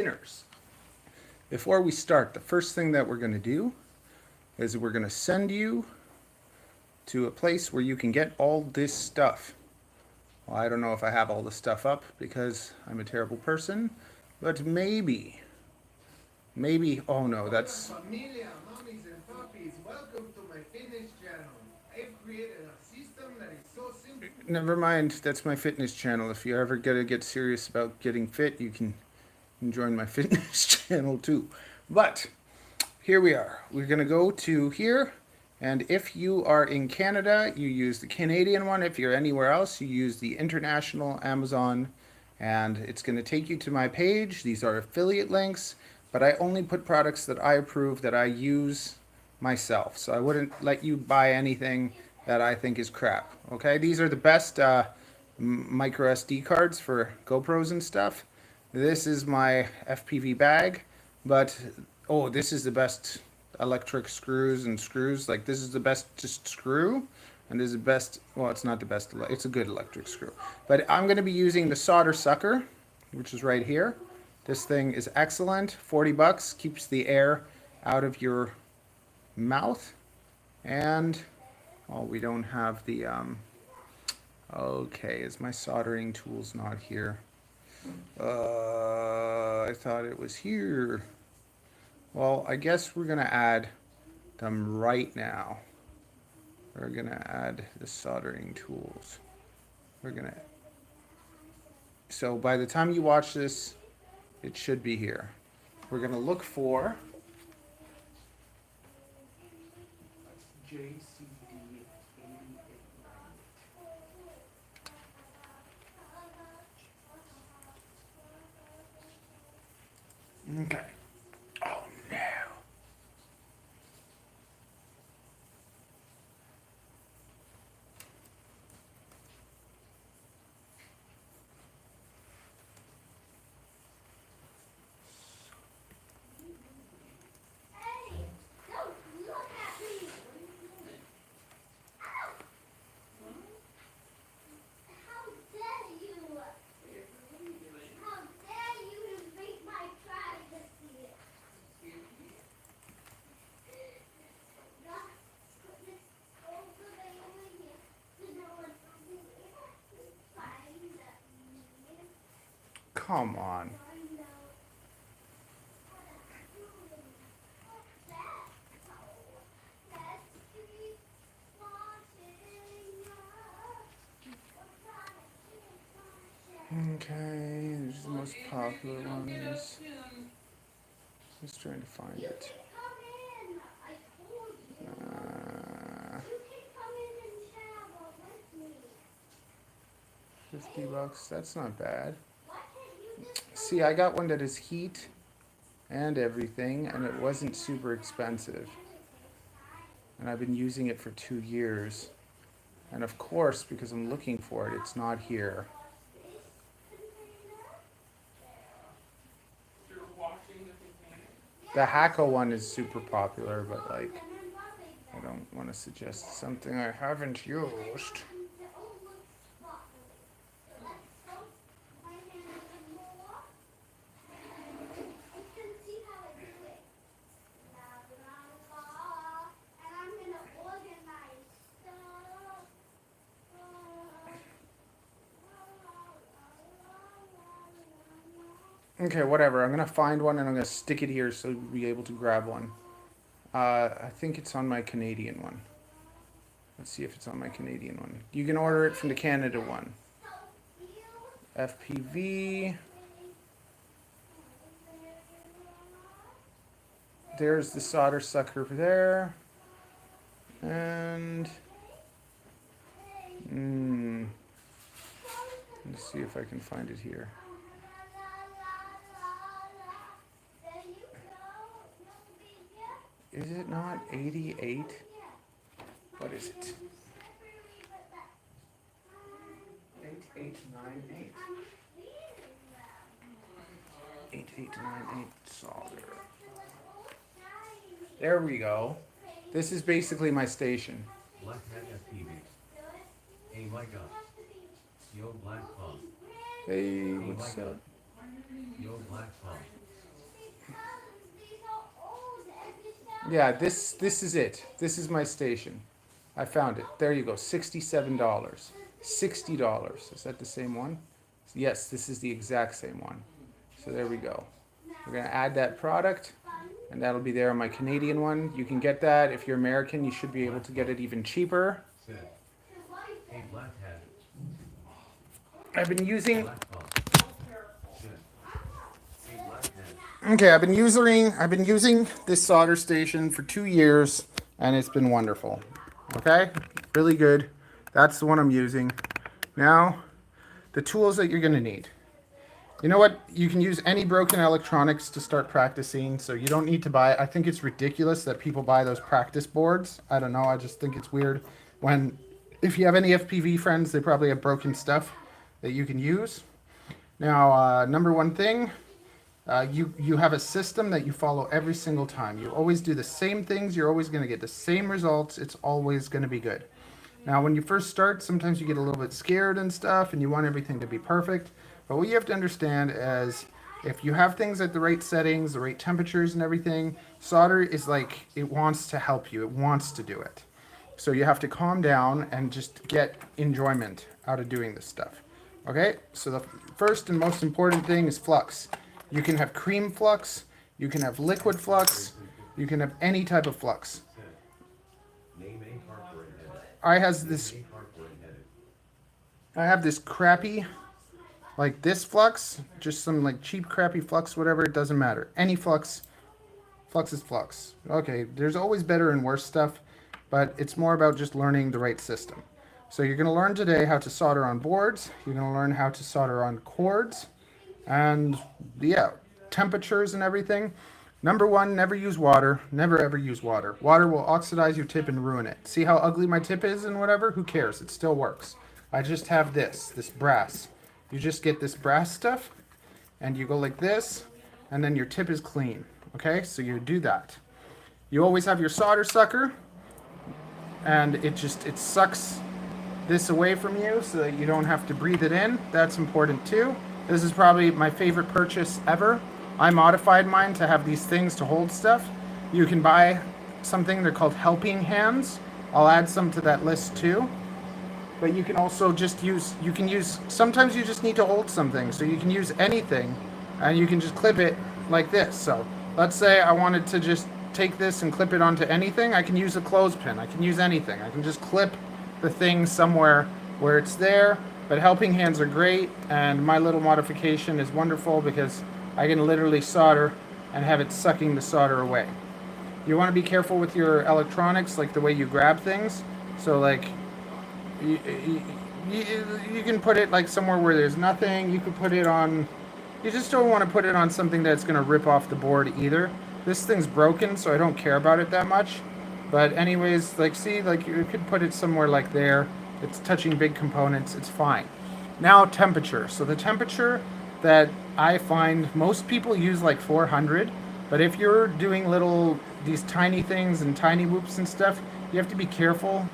Beginners. Before we start, the first thing that we're going to do is we're going to send you to a place where you can get all this stuff. Well, I don't know if I have all the stuff up because I'm a terrible person, but maybe, oh no, that's... Familia, mommies and puppies, welcome to my fitness channel. I've created a system that is so simple. Never mind, that's my fitness channel. If you ever get serious about getting fit, you can join my fitness channel too. But here we are. We're going to go to here. And if you are in Canada, you use the Canadian one. If you're anywhere else, you use the international Amazon. And it's going to take you to my page. These are affiliate links. But I only put products that I approve that I use myself. So I wouldn't let you buy anything that I think is crap. Okay, these are the best micro SD cards for GoPros and stuff. This is my FPV bag, but oh, this is the best electric screws and screws. Like, this is the best just screw, and this is the best, well, it's not the best, it's a good electric screw. But I'm going to be using the solder sucker, which is right here. This thing is excellent. 40 bucks, keeps the air out of your mouth. And oh, we don't have the okay, is my soldering tools not here? I thought it was here. Well, I guess we're gonna add them right now. We're gonna add the soldering tools. So by the time you watch this, it should be here. We're gonna look for JCD 8890. Okay. Oh no. Come on. Okay, this is the most popular ones. Just trying to find it. 50 bucks, that's not bad. See, I got one that is heat and everything, and it wasn't super expensive. And I've been using it for 2 years. And of course, because I'm looking for it, it's not here. The Hako one is super popular, but like, I don't want to suggest something I haven't used. Okay, whatever. I'm gonna find one and I'm gonna stick it here so you'll be able to grab one. I think it's on my Canadian one. Let's see if it's on my Canadian one. You can order it from the Canada one. FPV. There's the solder sucker there. And let's see if I can find it here. Is it not 88? What is it? 8898. 8898 solder. There we go. This is basically my station. Black Hat FPV. Hey, Micah. Yo, Black Pump. Hey, what's up? Yo, Black Pump. Yeah, this is it. This is my station. I found it. There you go. $67. $60. Is that the same one? Yes, this is the exact same one. So there we go. We're gonna add that product, and that'll be there on my Canadian one. You can get that if you're American. You should be able to get it even cheaper. Sid. Hey, black hat. I've been using. Black phone. Sid. Hey, black hat. Okay, I've been using this solder station for 2 years, and it's been wonderful. Okay, really good. That's the one I'm using. Now, the tools that you're gonna need. You know what? You can use any broken electronics to start practicing, so you don't need to buy. I think it's ridiculous that people buy those practice boards. I don't know. I just think it's weird. When, if you have any FPV friends, they probably have broken stuff that you can use. Now, number one thing. You have a system that you follow every single time. You always do the same things. You're always going to get the same results. It's always going to be good. Now, when you first start, sometimes you get a little bit scared and stuff, and you want everything to be perfect. But what you have to understand is if you have things at the right settings, the right temperatures and everything, solder is like, it wants to help you. It wants to do it. So you have to calm down and just get enjoyment out of doing this stuff. Okay? So the first and most important thing is flux. You can have cream flux, you can have liquid flux, you can have any type of flux. Name a hardware headed. I have this crappy, like this flux, just some like cheap crappy flux, whatever, it doesn't matter. Any flux, flux is flux. Okay, there's always better and worse stuff, but it's more about just learning the right system. So you're gonna learn today how to solder on boards, you're gonna learn how to solder on cords, and yeah, temperatures and everything. Number one, never use water. Never ever use water. Water will oxidize your tip and ruin it. See how ugly my tip is and whatever? Who cares? It still works. I just have this brass. You just get this brass stuff and you go like this and then your tip is clean. Okay, so you do that. You always have your solder sucker and it sucks this away from you so that you don't have to breathe it in. That's important too. This is probably my favorite purchase ever. I modified mine to have these things to hold stuff. You can buy something, they're called helping hands. I'll add some to that list too. But you can also just use, sometimes you just need to hold something. So you can use anything and you can just clip it like this. So let's say I wanted to just take this and clip it onto anything. I can use a clothespin. I can use anything. I can just clip the thing somewhere where it's there. But helping hands are great, and my little modification is wonderful because I can literally solder and have it sucking the solder away. You want to be careful with your electronics, like the way you grab things. So like, you can put it like somewhere where there's nothing. You could put it on, you just don't want to put it on something that's going to rip off the board either. This thing's broken, so I don't care about it that much. But anyways, like see, like you could put it somewhere like there. It's touching big components, it's fine. Now temperature. So the temperature that I find most people use like 400, but if you're doing these tiny things and tiny whoops and stuff, you have to be careful.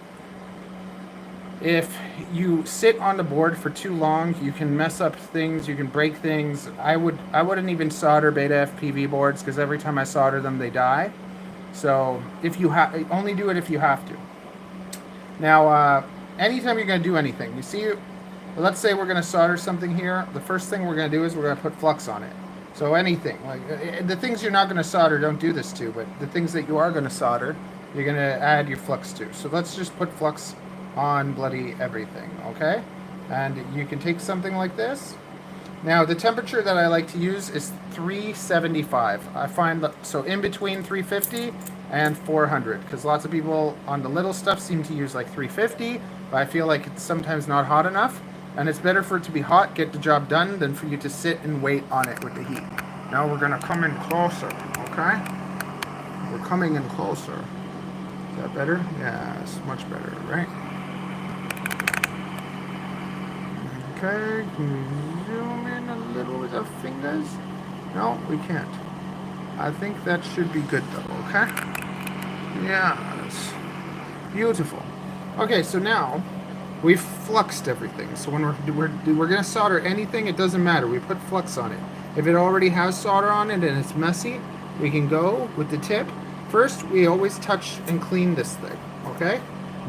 If you sit on the board for too long, you can mess up things, you can break things. I wouldn't even solder beta FPV boards because every time I solder them, they die. So if you only do it if you have to. Now, anytime you're going to do anything, you see, let's say we're going to solder something here. The first thing we're going to do is we're going to put flux on it. So anything, like the things you're not going to solder, don't do this to, but the things that you are going to solder, you're going to add your flux to. So let's just put flux on bloody everything, okay? And you can take something like this. Now the temperature that I like to use is 375. I find that, so in between 350 and 400, because lots of people on the little stuff seem to use like 350, but I feel like it's sometimes not hot enough, and it's better for it to be hot, get the job done, than for you to sit and wait on it with the heat. Now we're gonna come in closer, okay? We're coming in closer. Is that better? Yeah, it's much better, right? Okay, can you zoom in a little with our fingers? No, we can't. I think that should be good though, okay? Yes. Beautiful. Okay, so now we've fluxed everything. So when we're gonna solder anything, it doesn't matter. We put flux on it. If it already has solder on it and it's messy, we can go with the tip First, we always touch and clean this thing, okay?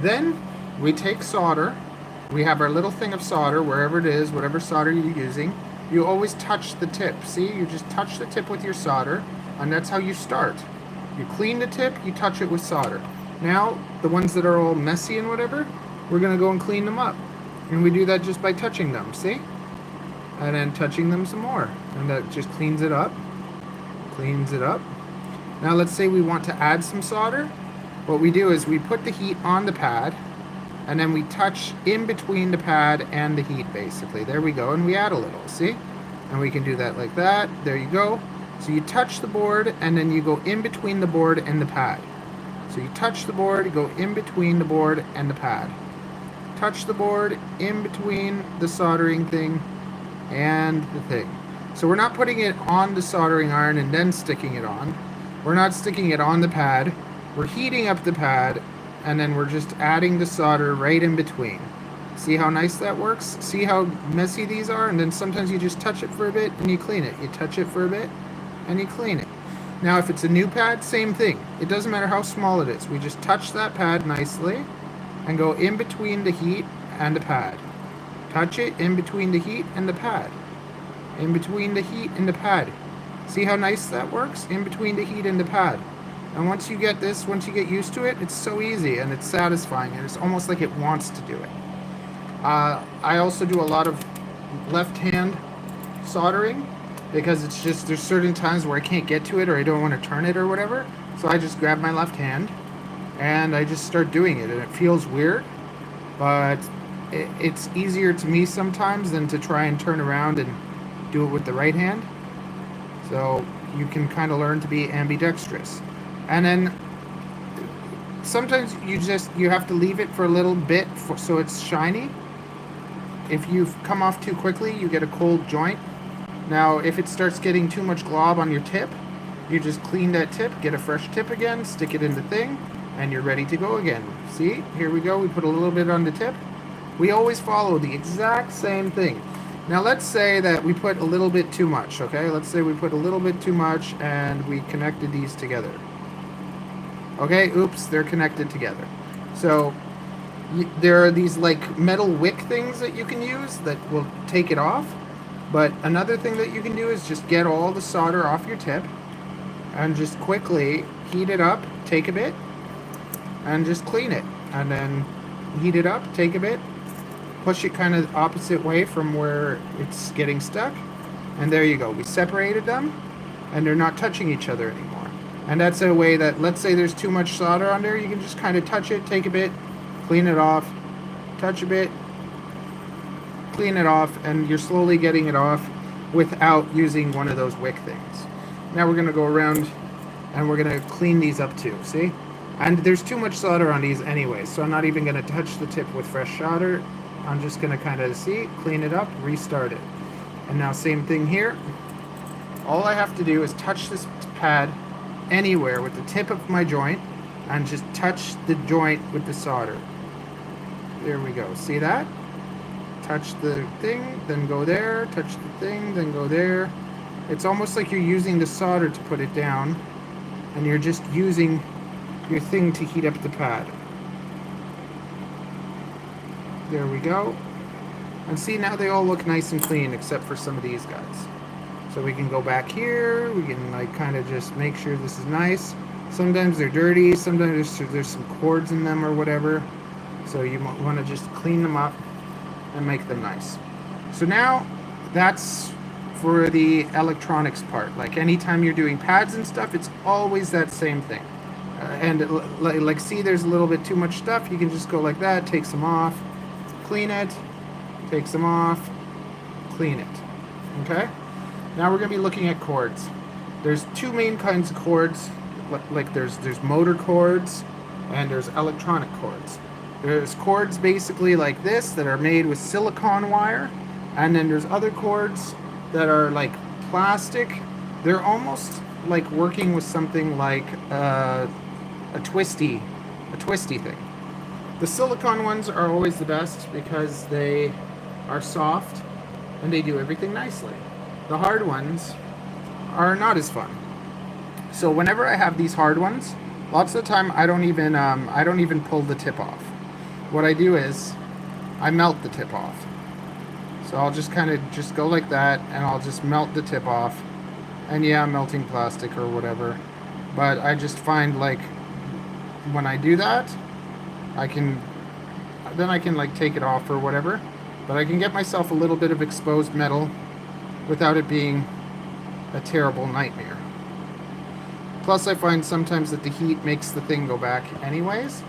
Then we take solder. We have our little thing of solder, wherever it is, whatever solder you're using. You always touch the tip. See, you just touch the tip with your solder, and that's how you start. You clean the tip, you touch it with solder. Now, the ones that are all messy and whatever, we're gonna go and clean them up. And we do that just by touching them, see? And then touching them some more. And that just cleans it up. Cleans it up. Now let's say we want to add some solder. What we do is we put the heat on the pad, and then we touch in between the pad and the heat, basically. There we go, and we add a little, see? And we can do that like that. There you go. So you touch the board, and then you go in between the board and the pad. So you touch the board, you go in between the board and the pad. Touch the board in between the soldering thing and the thing. So we're not putting it on the soldering iron and then sticking it on. We're not sticking it on the pad. We're heating up the pad, and then we're just adding the solder right in between. See how nice that works? See how messy these are? And then sometimes you just touch it for a bit and you clean it. You touch it for a bit and you clean it. Now if it's a new pad, same thing. It doesn't matter how small it is. We just touch that pad nicely and go in between the heat and the pad. Touch it in between the heat and the pad. In between the heat and the pad. See how nice that works? In between the heat and the pad. And once you get this, once you get used to it, it's so easy and it's satisfying and it's almost like it wants to do it. I also do a lot of left hand soldering because it's just, there's certain times where I can't get to it or I don't want to turn it or whatever. So I just grab my left hand and I just start doing it, and it feels weird, but it's easier to me sometimes than to try and turn around and do it with the right hand. So you can kind of learn to be ambidextrous. And then sometimes you have to leave it for a little bit so it's shiny. If you come off too quickly, you get a cold joint. Now, if it starts getting too much glob on your tip, you just clean that tip, get a fresh tip again, stick it in the thing, and you're ready to go again. See, here we go. We put a little bit on the tip. We always follow the exact same thing. Now let's say that we put a little bit too much, okay? Let's say we put a little bit too much and we connected these together. Okay, oops, they're connected together. So there are these like metal wick things that you can use that will take it off. But another thing that you can do is just get all the solder off your tip and just quickly heat it up, take a bit, and just clean it. And then heat it up, take a bit, push it kind of opposite way from where it's getting stuck, and there you go. We separated them and they're not touching each other anymore. And that's a way that, let's say there's too much solder on there, you can just kind of touch it, take a bit, clean it off, touch a bit, clean it off, and you're slowly getting it off without using one of those wick things. Now we're going to go around and we're going to clean these up too, see? And there's too much solder on these anyway, so I'm not even going to touch the tip with fresh solder. I'm just going to kind of, see, clean it up, restart it. And now same thing here. All I have to do is touch this pad anywhere with the tip of my joint and just touch the joint with the solder. There we go. See that? Touch the thing, then go there, touch the thing, then go there. It's almost like you're using the solder to put it down, and you're just using your thing to heat up the pad. There we go. And see, now they all look nice and clean except for some of these guys. So we can go back here, we can like kind of just make sure this is nice. Sometimes they're dirty, sometimes there's some cords in them or whatever. So you want to just clean them up and make them nice. So now that's for the electronics part. Like anytime you're doing pads and stuff, it's always that same thing. And like see, there's a little bit too much stuff. You can just go like that, take some off, clean it, take some off, clean it. Okay? Now we're going to be looking at cords. There's two main kinds of cords. Like there's motor cords and there's electronic cords. There's cords basically like this that are made with silicone wire, and then there's other cords that are like plastic. They're almost like working with something like a twisty thing. The silicone ones are always the best because they are soft and they do everything nicely. The hard ones are not as fun. So whenever I have these hard ones, Lots of the time I don't even pull the tip off. What I do is I melt the tip off. So I'll just kind of just go like that, and I'll just melt the tip off. And yeah, I'm melting plastic or whatever. But I just find, like, when I do that, then I can like take it off or whatever. But I can get myself a little bit of exposed metal without it being a terrible nightmare. Plus I find sometimes that the heat makes the thing go back anyways.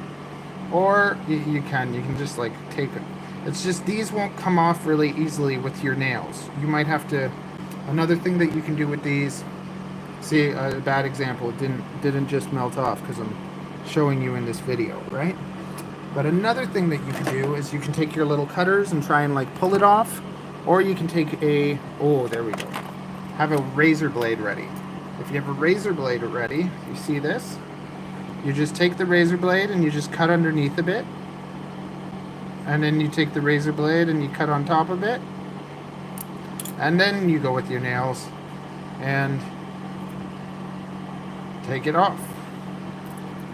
Or you can just like take it. It's just these won't come off really easily with your nails. You might have to, another thing that you can do with these, see a bad example, it didn't just melt off because I'm showing you in this video, right? But another thing that you can do is you can take your little cutters and try and like pull it off, or you can take oh, there we go. Have a razor blade ready. If you have a razor blade ready, you see this? You just take the razor blade and you just cut underneath a bit. And then you take the razor blade and you cut on top of it. And then you go with your nails and take it off.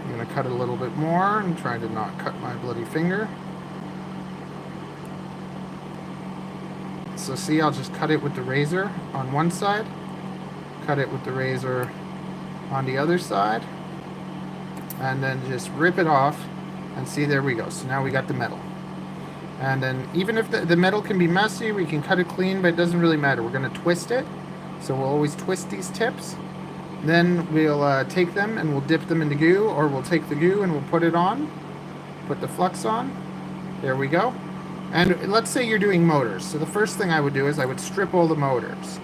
I'm going to cut it a little bit more and try to not cut my bloody finger. So see, I'll just cut it with the razor on one side, cut it with the razor on the other side, and then just rip it off, and see, there we go. So now we got the metal. And then even if the metal can be messy, we can cut it clean, but it doesn't really matter. We're going to twist it, so we'll always twist these tips. Then we'll take them and we'll dip them into goo, or we'll take the goo and we'll put it on, put the flux on. There we go. And let's say you're doing motors. So the first thing I would do is I would strip all the motors.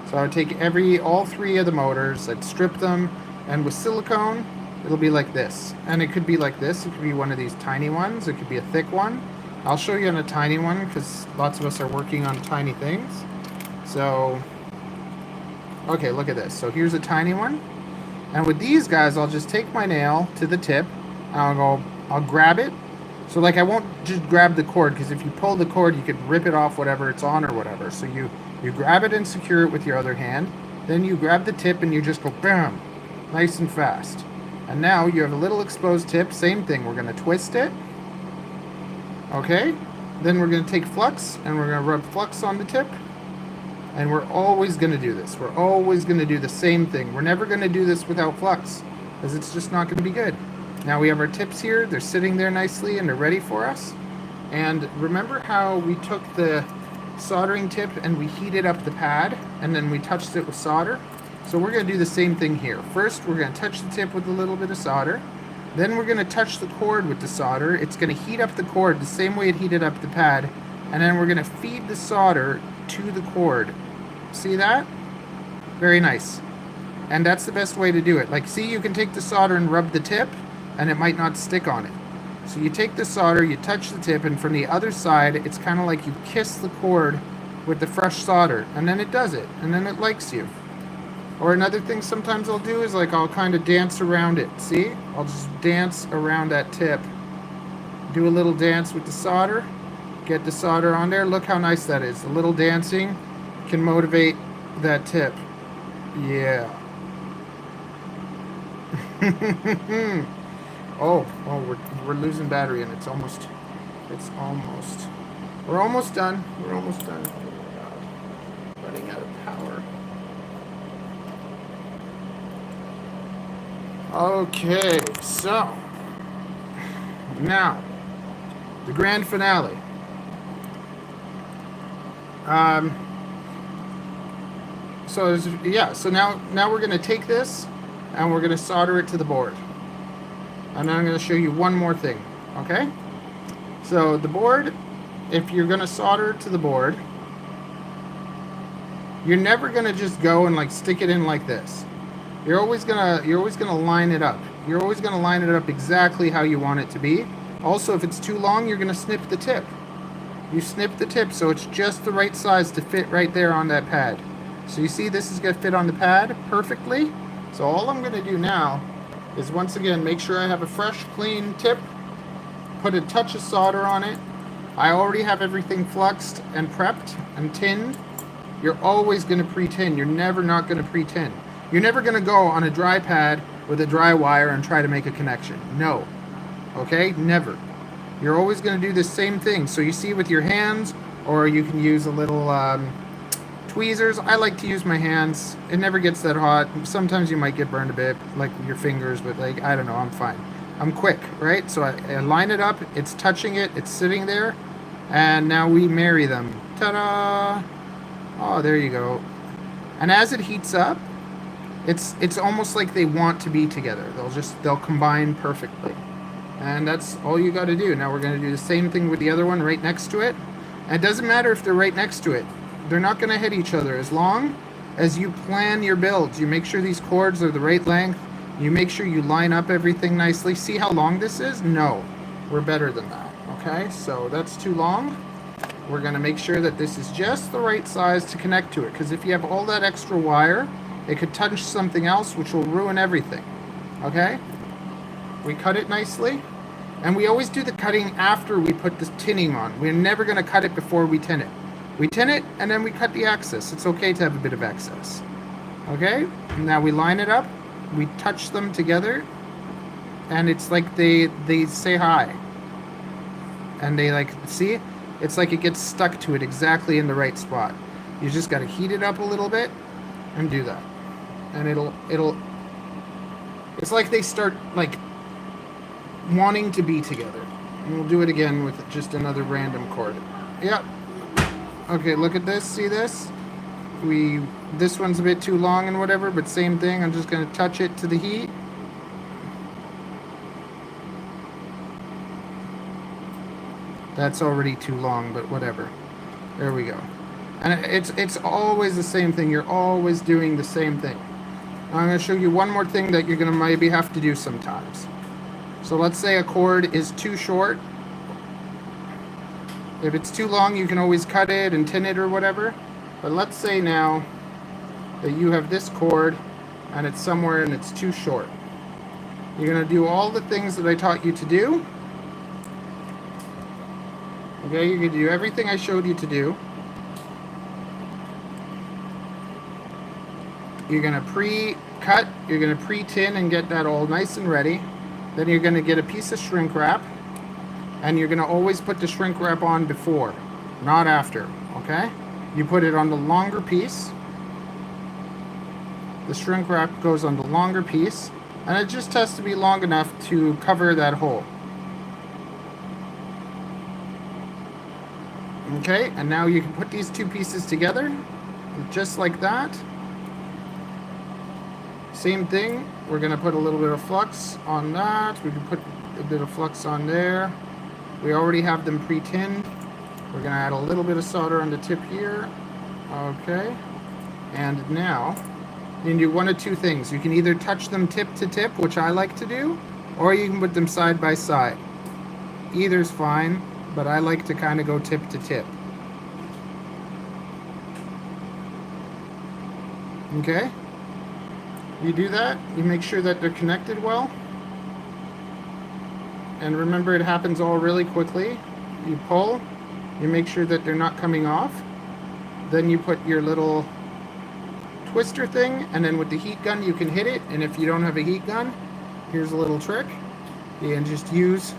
So I would take all three of the motors, I'd strip them, and with silicone, it'll be like this. And it could be like this. It could be one of these tiny ones. It could be a thick one. I'll show you on a tiny one because lots of us are working on tiny things. So, okay, look at this. So here's a tiny one. And with these guys, I'll just take my nail to the tip, and I'll grab it. So like I won't just grab the cord, because if you pull the cord, you could rip it off whatever it's on or whatever. So you grab it and secure it with your other hand. Then you grab the tip and you just go bam, nice and fast. And now you have a little exposed tip. Same thing. We're going to twist it. Okay. Then we're going to take flux and we're going to rub flux on the tip. And we're always going to do this. We're always going to do the same thing. We're never going to do this without flux, because it's just not going to be good. Now we have our tips here. They're sitting there nicely and they're ready for us. And remember how we took the soldering tip and we heated up the pad and then we touched it with solder? So we're going to do the same thing here. First, we're going to touch the tip with a little bit of solder. Then we're going to touch the cord with the solder. It's going to heat up the cord the same way it heated up the pad. And then we're going to feed the solder to the cord. See that? Very nice. And that's the best way to do it. Like, see, you can take the solder and rub the tip, and it might not stick on it. So you take the solder, you touch the tip, and from the other side, it's kind of like you kiss the cord with the fresh solder, and then it does it, and then it likes you. Or another thing sometimes I'll do is like I'll kind of dance around it. See? I'll just dance around that tip. Do a little dance with the solder. Get the solder on there. Look how nice that is. A little dancing can motivate that tip. Yeah. oh, we're losing battery, and it's almost. We're almost done. We're almost done. Oh my God. Running out of power. Okay, so now the grand finale. So now we're going to take this and we're going to solder it to the board. And then I'm going to show you one more thing, okay? So the board, if you're going to solder it to the board, you're never going to just go and like stick it in like this. You're always gonna line it up. You're always gonna line it up exactly how you want it to be. Also, if it's too long, you're gonna snip the tip. You snip the tip so it's just the right size to fit right there on that pad. So you see this is gonna fit on the pad perfectly. So all I'm gonna do now is once again make sure I have a fresh, clean tip. Put a touch of solder on it. I already have everything fluxed and prepped and tinned. You're always gonna pre-tin. You're never not gonna pre-tin. You're never going to go on a dry pad with a dry wire and try to make a connection. No. Okay? Never. You're always going to do the same thing. So you see with your hands, or you can use a little tweezers. I like to use my hands. It never gets that hot. Sometimes you might get burned a bit, like your fingers, but like, I don't know, I'm fine. I'm quick, right? So I line it up, it's touching it, it's sitting there, and now we marry them. Ta-da! Oh, there you go. And as it heats up, it's almost like they want to be together. They'll combine perfectly. And that's all you got to do. Now we're going to do the same thing with the other one right next to it. And it doesn't matter if they're right next to it. They're not going to hit each other as long as you plan your builds. You make sure these cords are the right length. You make sure you line up everything nicely. See how long this is? No, we're better than that. Okay, so that's too long. We're going to make sure that this is just the right size to connect to it. Because if you have all that extra wire, it could touch something else, which will ruin everything. Okay? We cut it nicely. And we always do the cutting after we put the tinning on. We're never going to cut it before we tin it. We tin it, and then we cut the excess. It's okay to have a bit of excess. Okay? Now we line it up. We touch them together. And it's like they say hi. And they like, see? It's like it gets stuck to it exactly in the right spot. You just got to heat it up a little bit and do that. And it's like they start like wanting to be together. And we'll do it again with just another random cord. Yep. Okay, look at this. See this? This one's a bit too long and whatever, but same thing. I'm just going to touch it to the heat. That's already too long, but whatever. There we go. And it's always the same thing. You're always doing the same thing. I'm going to show you one more thing that you're going to maybe have to do sometimes. So let's say a cord is too short. If it's too long, you can always cut it and tin it or whatever. But let's say now that you have this cord and it's somewhere and it's too short. You're going to do all the things that I taught you to do. Okay, you're going to do everything I showed you to do. You're going to pre-cut, you're going to pre-tin and get that all nice and ready. Then you're going to get a piece of shrink wrap. And you're going to always put the shrink wrap on before, not after, okay? You put it on the longer piece. The shrink wrap goes on the longer piece. And it just has to be long enough to cover that hole. Okay, and now you can put these two pieces together, just like that. Same thing, we're going to put a little bit of flux on that. We can put a bit of flux on there. We already have them pre-tinned. We're going to add a little bit of solder on the tip here. Okay. And now, you can do one of two things. You can either touch them tip to tip, which I like to do, or you can put them side by side. Either's fine, but I like to kind of go tip to tip. Okay? You do that, you make sure that they're connected well. And remember, it happens all really quickly. You pull, you make sure that they're not coming off. Then you put your little twister thing, and then with the heat gun you can hit it. And if you don't have a heat gun, here's a little trick. You can just use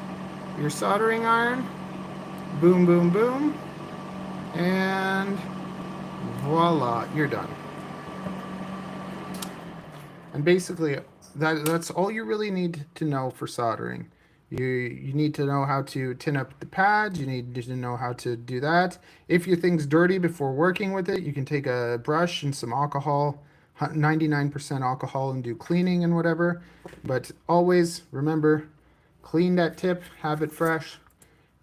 your soldering iron. Boom, boom, boom. And voila, you're done. And basically, that's all you really need to know for soldering. You need to know how to tin up the pads. You need to know how to do that. If your thing's dirty before working with it, you can take a brush and some alcohol, 99% alcohol, and do cleaning and whatever. But always remember, clean that tip, have it fresh,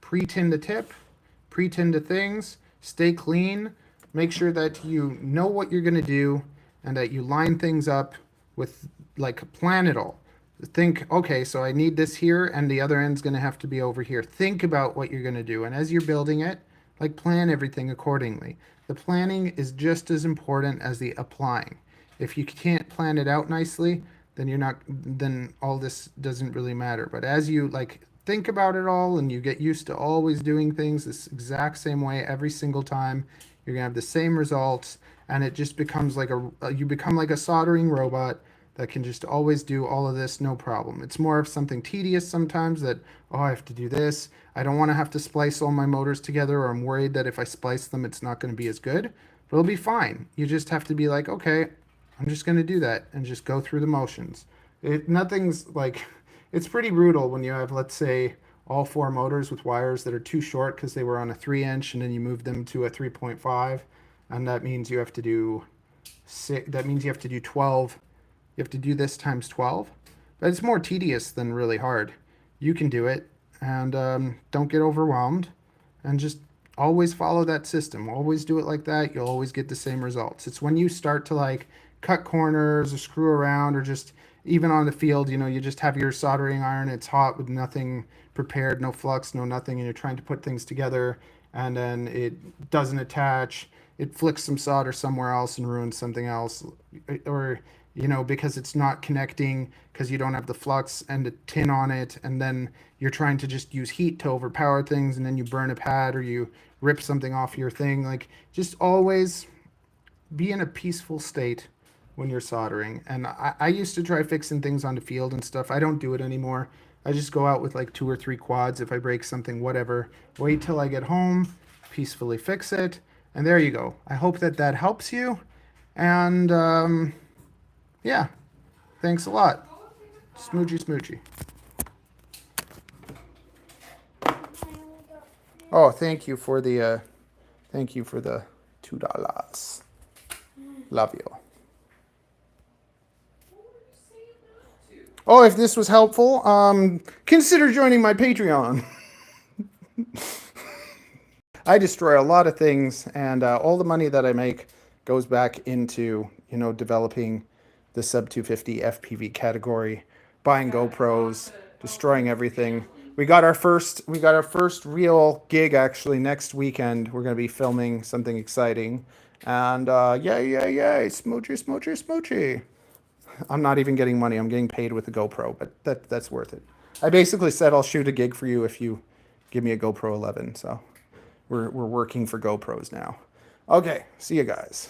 pre-tin the tip, pre-tin the things, stay clean, make sure that you know what you're going to do and that you line things up with, like, plan it all. Think, okay, so I need this here and the other end's going to have to be over here. Think about what you're going to do. And as you're building it, like, plan everything accordingly. The planning is just as important as the applying. If you can't plan it out nicely, then all this doesn't really matter. But as you, like, think about it all and you get used to always doing things this exact same way every single time, you're going to have the same results, and it just becomes like you become like a soldering robot that can just always do all of this, no problem. It's more of something tedious sometimes that, oh, I have to do this. I don't want to have to splice all my motors together, or I'm worried that if I splice them, it's not going to be as good. But it'll be fine. You just have to be like, okay, I'm just going to do that and just go through the motions. Nothing's like, it's pretty brutal when you have, let's say, all 4 motors with wires that are too short because they were on a 3-inch and then you move them to a 3.5, and that means you have to do 12. You have to do this times 12, but it's more tedious than really hard. You can do it, and don't get overwhelmed, and just always follow that system. Always do it like that. You'll always get the same results. It's when you start to like cut corners or screw around, or just even on the field, you just have your soldering iron, it's hot with nothing prepared, no flux, no nothing, and you're trying to put things together, and then it doesn't attach. It flicks some solder somewhere else and ruins something else, or because it's not connecting because you don't have the flux and the tin on it, and then you're trying to just use heat to overpower things, and then you burn a pad or you rip something off your thing. Like, just always be in a peaceful state when you're soldering. And I used to try fixing things on the field and stuff. I don't do it anymore. I just go out with like 2 or 3 quads. If I break something, whatever, wait till I get home, peacefully fix it, and there you go. I hope that helps you, and yeah, thanks a lot. Smoochy smoochy. Oh, thank you for the $2. Love you. Oh, if this was helpful, consider joining my Patreon. I destroy a lot of things, and all the money that I make goes back into, developing the sub 250 FPV category, buying GoPros, destroying everything. We got our first real gig actually next weekend. We're going to be filming something exciting, and yay, smoochy, smoochy, smoochy. I'm not even getting money. I'm getting paid with a GoPro, but that's worth it. I basically said I'll shoot a gig for you if you give me a GoPro 11. So we're working for GoPros now. Okay, see you guys.